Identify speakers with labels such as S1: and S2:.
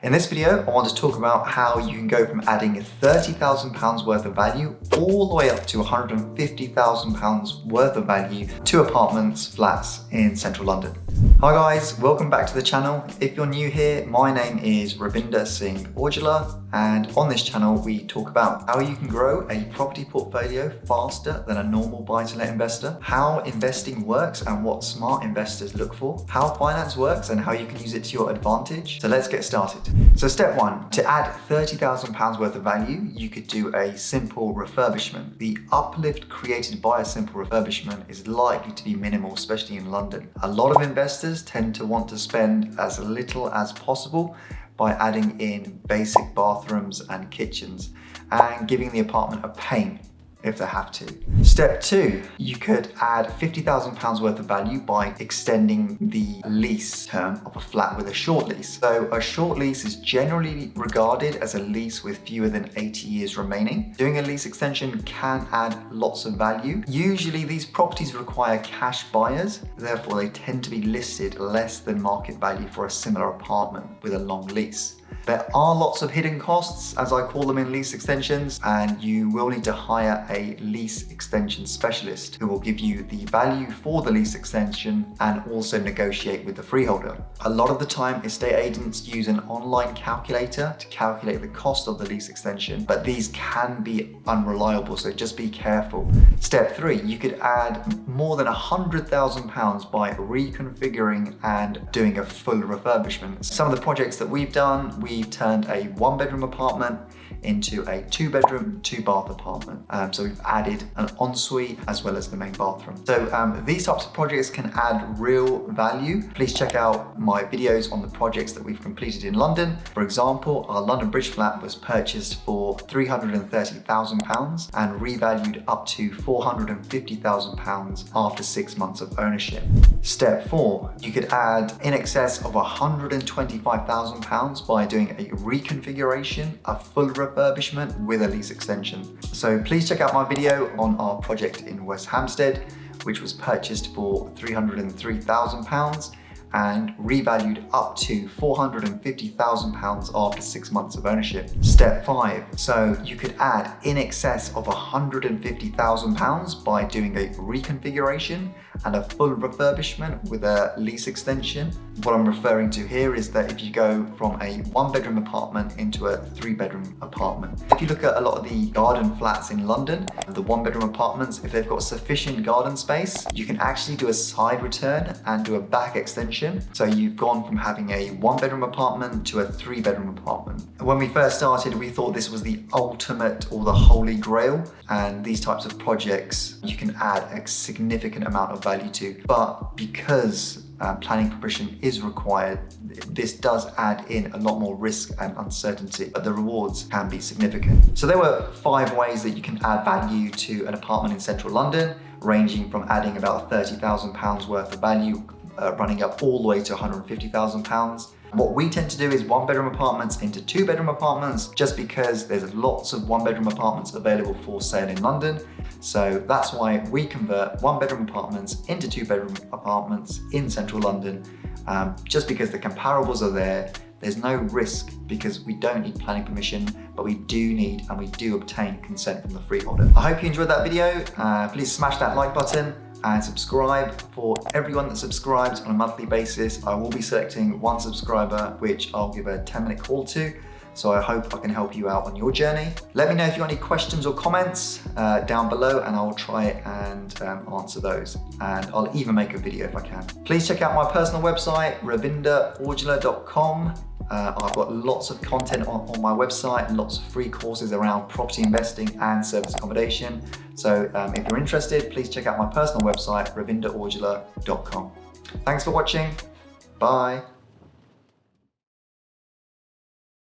S1: In this video, I want to talk about how you can go from adding £30,000 worth of value all the way up to £150,000 worth of value to apartments, flats in central London. Hi guys, welcome back to the channel. If you're new here, my name is Ravinder Singh Aujla, and on this channel we talk about how you can grow a property portfolio faster than a normal buy-to-let investor, how investing works and what smart investors look for, how finance works and how you can use it to your advantage. So let's get started. So step one, to add £30,000 worth of value, you could do a simple refurbishment. The uplift created by a simple refurbishment is likely to be minimal, especially in London. A lot of investors tend to want to spend as little as possible by adding in basic bathrooms and kitchens and giving the apartment a paint if they have to. Step two, you could add £50,000 worth of value by extending the lease term of a flat with a short lease. So a short lease is generally regarded as a lease with fewer than 80 years remaining. Doing a lease extension can add lots of value. Usually these properties require cash buyers, therefore they tend to be listed less than market value for a similar apartment with a long lease. There are lots of hidden costs, as I call them, in lease extensions, and you will need to hire a lease extension specialist who will give you the value for the lease extension and also negotiate with the freeholder. A lot of the time, estate agents use an online calculator to calculate the cost of the lease extension, but these can be unreliable, so just be careful. Step three, you could add more than £100,000 by reconfiguring and doing a full refurbishment. Some of the projects that we've done, we've turned a one-bedroom apartment into a two-bedroom, two-bath apartment. So we've added an ensuite as well as the main bathroom. So these types of projects can add real value. Please check out my videos on the projects that we've completed in London. For example, our London Bridge flat was purchased for £330,000 and revalued up to £450,000 after 6 months of ownership. Step four, you could add in excess of £125,000 by doing a reconfiguration, a full refurbishment with a lease extension. So please check out my video on our project in West Hampstead, which was purchased for £303,000 and revalued up to £450,000 after 6 months of ownership. Step five, so you could add in excess of £150,000 by doing a reconfiguration and a full refurbishment with a lease extension. What I'm referring to here is that if you go from a one-bedroom apartment into a three-bedroom apartment. If you look at a lot of the garden flats in London, the one-bedroom apartments, if they've got sufficient garden space, you can actually do a side return and do a back extension. So you've gone from having a one-bedroom apartment to a three-bedroom apartment. When we first started, we thought this was the ultimate or the holy grail, and these types of projects you can add a significant amount of value to. But because planning permission is required, this does add in a lot more risk and uncertainty, but the rewards can be significant. So there were 5 ways that you can add value to an apartment in central London, ranging from adding about £30,000 worth of value running up all the way to £150,000. What we tend to do is one-bedroom apartments into two-bedroom apartments, just because there's lots of one-bedroom apartments available for sale in London. So that's why we convert one-bedroom apartments into two-bedroom apartments in central London, just because the comparables are there. There's no risk because we don't need planning permission, but we do need and we do obtain consent from the freeholder. I hope you enjoyed that video. Please smash that like button and subscribe. For everyone that subscribes on a monthly basis, I will be selecting one subscriber, which I'll give a 10-minute call to. So I hope I can help you out on your journey. Let me know if you've got any questions or comments down below, and I'll try and answer those. And I'll even make a video if I can. Please check out my personal website, ravinderorjla.com. I've got lots of content on my website, lots of free courses around property investing and service accommodation. So if you're interested, please check out my personal website, ravinderorjla.com. Thanks for watching. Bye.